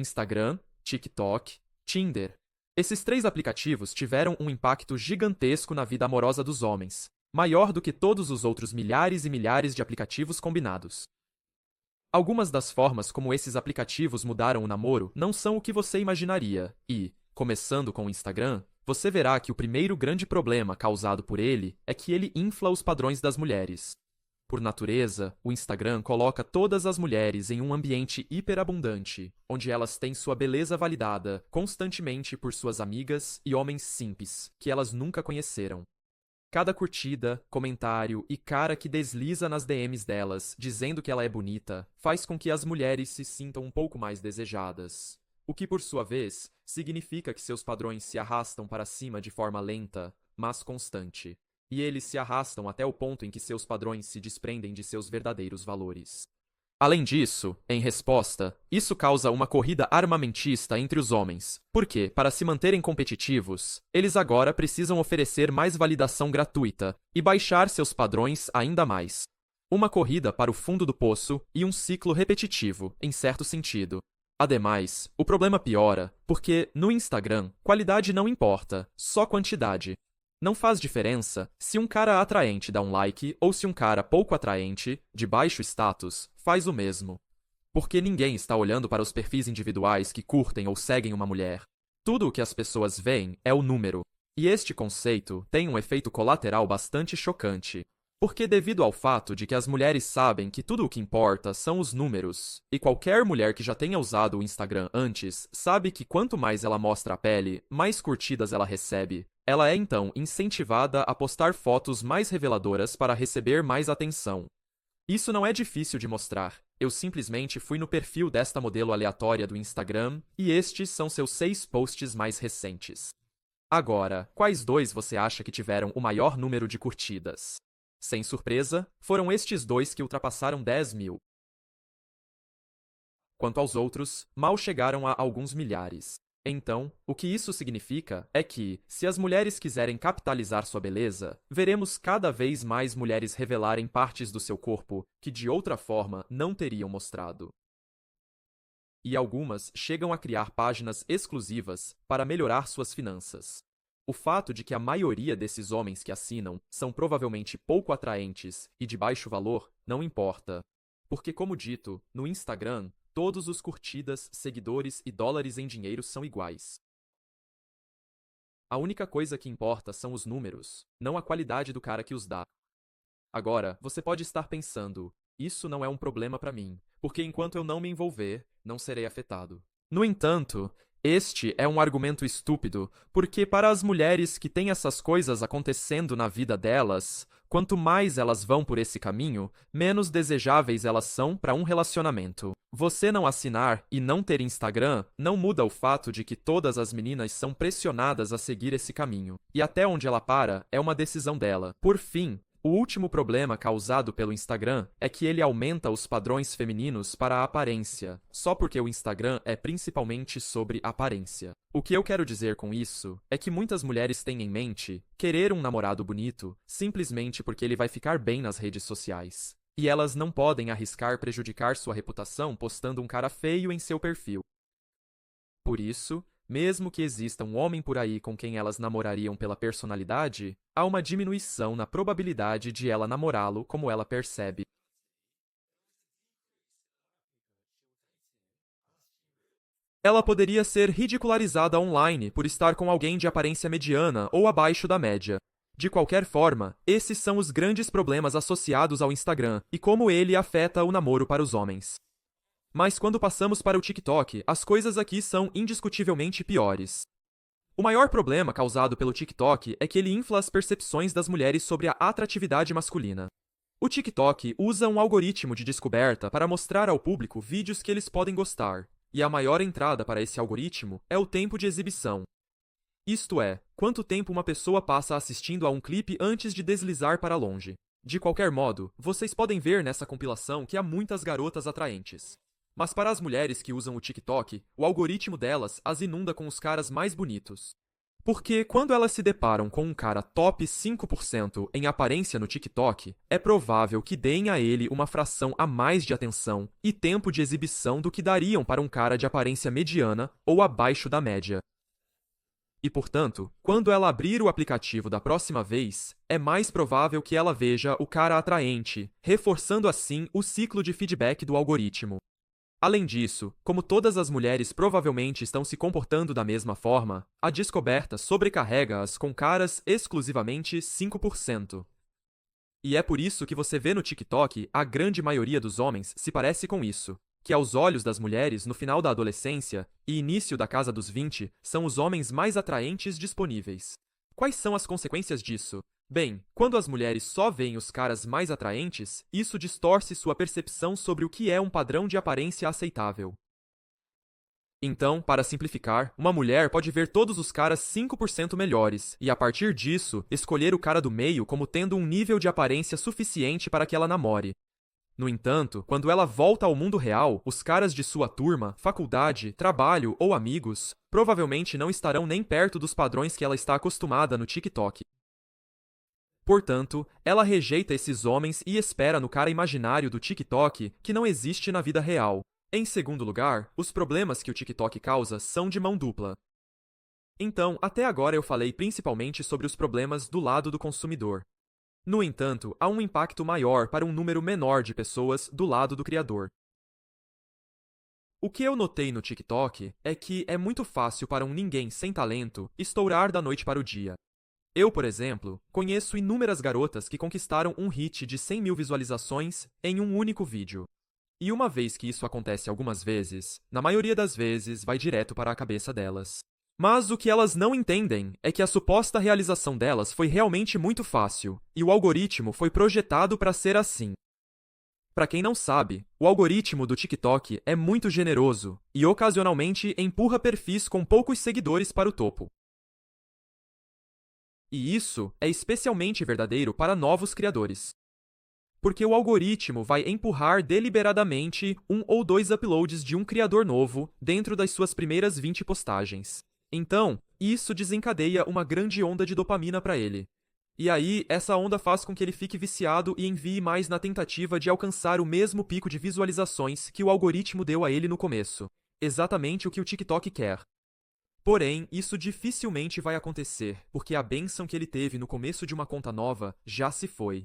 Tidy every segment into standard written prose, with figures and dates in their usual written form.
Instagram, TikTok, Tinder. Esses 3 aplicativos tiveram um impacto gigantesco na vida amorosa dos homens, maior do que todos os outros milhares e milhares de aplicativos combinados. Algumas das formas como esses aplicativos mudaram o namoro não são o que você imaginaria, e, começando com o Instagram, você verá que o primeiro grande problema causado por ele é que ele infla os padrões das mulheres. Por natureza, o Instagram coloca todas as mulheres em um ambiente hiperabundante, onde elas têm sua beleza validada constantemente por suas amigas e homens simples, que elas nunca conheceram. Cada curtida, comentário e cara que desliza nas DMs delas, dizendo que ela é bonita, faz com que as mulheres se sintam um pouco mais desejadas. O que, por sua vez, significa que seus padrões se arrastam para cima de forma lenta, mas constante. E eles se arrastam até o ponto em que seus padrões se desprendem de seus verdadeiros valores. Além disso, em resposta, isso causa uma corrida armamentista entre os homens, porque, para se manterem competitivos, eles agora precisam oferecer mais validação gratuita e baixar seus padrões ainda mais. Uma corrida para o fundo do poço e um ciclo repetitivo, em certo sentido. Ademais, o problema piora, porque, no Instagram, qualidade não importa, só quantidade. Não faz diferença se um cara atraente dá um like ou se um cara pouco atraente, de baixo status, faz o mesmo. Porque ninguém está olhando para os perfis individuais que curtem ou seguem uma mulher. Tudo o que as pessoas veem é o número. E este conceito tem um efeito colateral bastante chocante. Porque devido ao fato de que as mulheres sabem que tudo o que importa são os números, e qualquer mulher que já tenha usado o Instagram antes sabe que quanto mais ela mostra a pele, mais curtidas ela recebe. Ela é então incentivada a postar fotos mais reveladoras para receber mais atenção. Isso não é difícil de mostrar. Eu simplesmente fui no perfil desta modelo aleatória do Instagram e estes são seus 6 posts mais recentes. Agora, quais 2 você acha que tiveram o maior número de curtidas? Sem surpresa, foram estes 2 que ultrapassaram 10.000. Quanto aos outros, mal chegaram a alguns milhares. Então, o que isso significa é que, se as mulheres quiserem capitalizar sua beleza, veremos cada vez mais mulheres revelarem partes do seu corpo que de outra forma não teriam mostrado. E algumas chegam a criar páginas exclusivas para melhorar suas finanças. O fato de que a maioria desses homens que assinam são provavelmente pouco atraentes e de baixo valor não importa. Porque, como dito, no Instagram, todos os curtidas, seguidores e dólares em dinheiro são iguais. A única coisa que importa são os números, não a qualidade do cara que os dá. Agora, você pode estar pensando, isso não é um problema para mim, porque enquanto eu não me envolver, não serei afetado. No entanto, este é um argumento estúpido, porque para as mulheres que têm essas coisas acontecendo na vida delas, quanto mais elas vão por esse caminho, menos desejáveis elas são para um relacionamento. Você não assinar e não ter Instagram não muda o fato de que todas as meninas são pressionadas a seguir esse caminho, e até onde ela para é uma decisão dela. Por fim, o último problema causado pelo Instagram é que ele aumenta os padrões femininos para a aparência, só porque o Instagram é principalmente sobre aparência. O que eu quero dizer com isso é que muitas mulheres têm em mente querer um namorado bonito simplesmente porque ele vai ficar bem nas redes sociais. E elas não podem arriscar prejudicar sua reputação postando um cara feio em seu perfil. Por isso, mesmo que exista um homem por aí com quem elas namorariam pela personalidade, há uma diminuição na probabilidade de ela namorá-lo como ela percebe. Ela poderia ser ridicularizada online por estar com alguém de aparência mediana ou abaixo da média. De qualquer forma, esses são os grandes problemas associados ao Instagram e como ele afeta o namoro para os homens. Mas quando passamos para o TikTok, as coisas aqui são indiscutivelmente piores. O maior problema causado pelo TikTok é que ele infla as percepções das mulheres sobre a atratividade masculina. O TikTok usa um algoritmo de descoberta para mostrar ao público vídeos que eles podem gostar, e a maior entrada para esse algoritmo é o tempo de exibição. Isto é, quanto tempo uma pessoa passa assistindo a um clipe antes de deslizar para longe. De qualquer modo, vocês podem ver nessa compilação que há muitas garotas atraentes. Mas para as mulheres que usam o TikTok, o algoritmo delas as inunda com os caras mais bonitos. Porque quando elas se deparam com um cara top 5% em aparência no TikTok, é provável que deem a ele uma fração a mais de atenção e tempo de exibição do que dariam para um cara de aparência mediana ou abaixo da média. E, portanto, quando ela abrir o aplicativo da próxima vez, é mais provável que ela veja o cara atraente, reforçando assim o ciclo de feedback do algoritmo. Além disso, como todas as mulheres provavelmente estão se comportando da mesma forma, a descoberta sobrecarrega-as com caras exclusivamente 5%. E é por isso que você vê no TikTok a grande maioria dos homens se parece com isso, que aos olhos das mulheres no final da adolescência e início da casa dos 20 são os homens mais atraentes disponíveis. Quais são as consequências disso? Bem, quando as mulheres só veem os caras mais atraentes, isso distorce sua percepção sobre o que é um padrão de aparência aceitável. Então, para simplificar, uma mulher pode ver todos os caras 5% melhores e, a partir disso, escolher o cara do meio como tendo um nível de aparência suficiente para que ela namore. No entanto, quando ela volta ao mundo real, os caras de sua turma, faculdade, trabalho ou amigos provavelmente não estarão nem perto dos padrões que ela está acostumada no TikTok. Portanto, ela rejeita esses homens e espera no cara imaginário do TikTok que não existe na vida real. Em segundo lugar, os problemas que o TikTok causa são de mão dupla. Então, até agora eu falei principalmente sobre os problemas do lado do consumidor. No entanto, há um impacto maior para um número menor de pessoas do lado do criador. O que eu notei no TikTok é que é muito fácil para um ninguém sem talento estourar da noite para o dia. Eu, por exemplo, conheço inúmeras garotas que conquistaram um hit de 100 mil visualizações em um único vídeo. E uma vez que isso acontece algumas vezes, na maioria das vezes vai direto para a cabeça delas. Mas o que elas não entendem é que a suposta realização delas foi realmente muito fácil, e o algoritmo foi projetado para ser assim. Para quem não sabe, o algoritmo do TikTok é muito generoso e ocasionalmente empurra perfis com poucos seguidores para o topo. E isso é especialmente verdadeiro para novos criadores. Porque o algoritmo vai empurrar deliberadamente um ou dois uploads de um criador novo dentro das suas primeiras 20 postagens. Então, isso desencadeia uma grande onda de dopamina para ele. E aí, essa onda faz com que ele fique viciado e envie mais na tentativa de alcançar o mesmo pico de visualizações que o algoritmo deu a ele no começo. Exatamente o que o TikTok quer. Porém, isso dificilmente vai acontecer, porque a bênção que ele teve no começo de uma conta nova já se foi.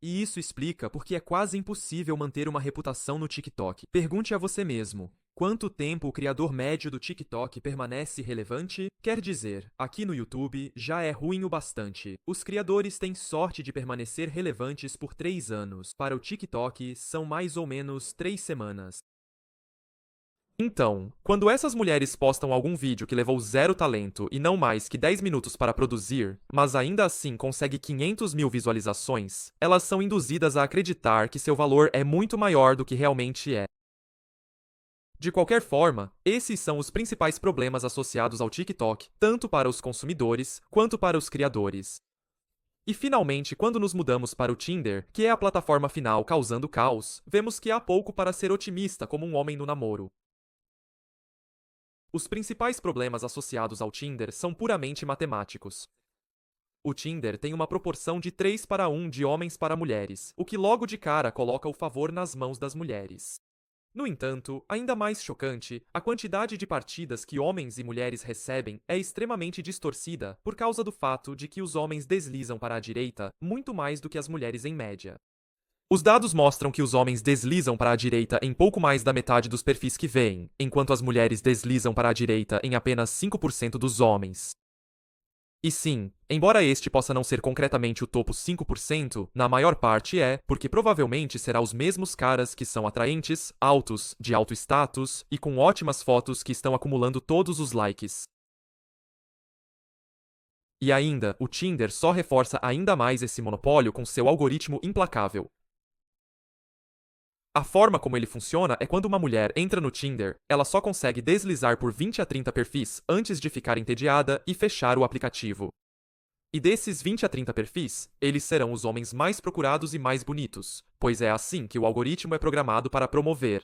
E isso explica porque é quase impossível manter uma reputação no TikTok. Pergunte a você mesmo: quanto tempo o criador médio do TikTok permanece relevante? Quer dizer, aqui no YouTube já é ruim o bastante. Os criadores têm sorte de permanecer relevantes por 3 anos. Para o TikTok, são mais ou menos 3 semanas. Então, quando essas mulheres postam algum vídeo que levou zero talento e não mais que 10 minutos para produzir, mas ainda assim consegue 500 mil visualizações, elas são induzidas a acreditar que seu valor é muito maior do que realmente é. De qualquer forma, esses são os principais problemas associados ao TikTok, tanto para os consumidores quanto para os criadores. E finalmente, quando nos mudamos para o Tinder, que é a plataforma final causando caos, vemos que há pouco para ser otimista como um homem no namoro. Os principais problemas associados ao Tinder são puramente matemáticos. O Tinder tem uma proporção de 3 para 1 de homens para mulheres, o que logo de cara coloca o favor nas mãos das mulheres. No entanto, ainda mais chocante, a quantidade de partidas que homens e mulheres recebem é extremamente distorcida por causa do fato de que os homens deslizam para a direita muito mais do que as mulheres em média. Os dados mostram que os homens deslizam para a direita em pouco mais da metade dos perfis que veem, enquanto as mulheres deslizam para a direita em apenas 5% dos homens. E sim, embora este possa não ser concretamente o topo 5%, na maior parte é, porque provavelmente será os mesmos caras que são atraentes, altos, de alto status e com ótimas fotos que estão acumulando todos os likes. E ainda, o Tinder só reforça ainda mais esse monopólio com seu algoritmo implacável. A forma como ele funciona é quando uma mulher entra no Tinder, ela só consegue deslizar por 20 a 30 perfis antes de ficar entediada e fechar o aplicativo. E desses 20 a 30 perfis, eles serão os homens mais procurados e mais bonitos, pois é assim que o algoritmo é programado para promover.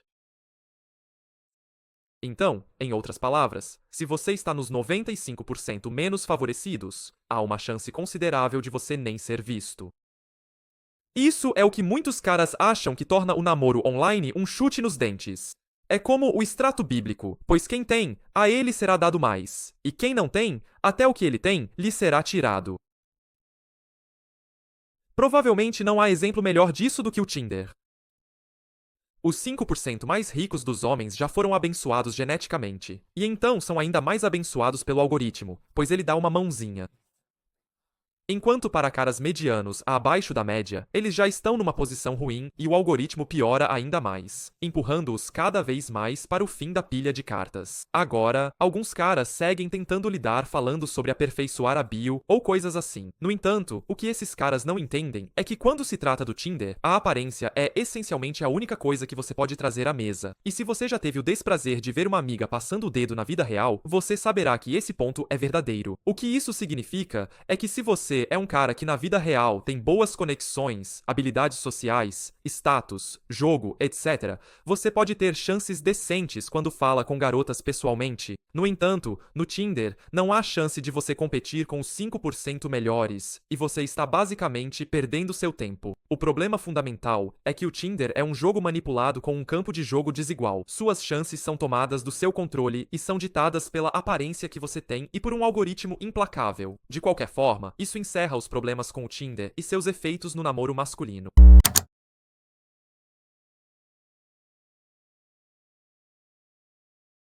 Então, em outras palavras, se você está nos 95% menos favorecidos, há uma chance considerável de você nem ser visto. Isso é o que muitos caras acham que torna o namoro online um chute nos dentes. É como o extrato bíblico, pois quem tem, a ele será dado mais, e quem não tem, até o que ele tem, lhe será tirado. Provavelmente não há exemplo melhor disso do que o Tinder. Os 5% mais ricos dos homens já foram abençoados geneticamente, e então são ainda mais abençoados pelo algoritmo, pois ele dá uma mãozinha. Enquanto para caras medianos abaixo da média, eles já estão numa posição ruim e o algoritmo piora ainda mais, empurrando-os cada vez mais para o fim da pilha de cartas. Agora, alguns caras seguem tentando lidar falando sobre aperfeiçoar a bio ou coisas assim. No entanto, o que esses caras não entendem é que quando se trata do Tinder, a aparência é essencialmente a única coisa que você pode trazer à mesa. E se você já teve o desprazer de ver uma amiga passando o dedo na vida real, você saberá que esse ponto é verdadeiro. O que isso significa é que se você é um cara que na vida real tem boas conexões, habilidades sociais, status, jogo, etc., você pode ter chances decentes quando fala com garotas pessoalmente. No entanto, no Tinder, não há chance de você competir com os 5% melhores, e você está basicamente perdendo seu tempo. O problema fundamental é que o Tinder é um jogo manipulado com um campo de jogo desigual. Suas chances são tomadas do seu controle e são ditadas pela aparência que você tem e por um algoritmo implacável. De qualquer forma, isso encerra os problemas com o Tinder e seus efeitos no namoro masculino.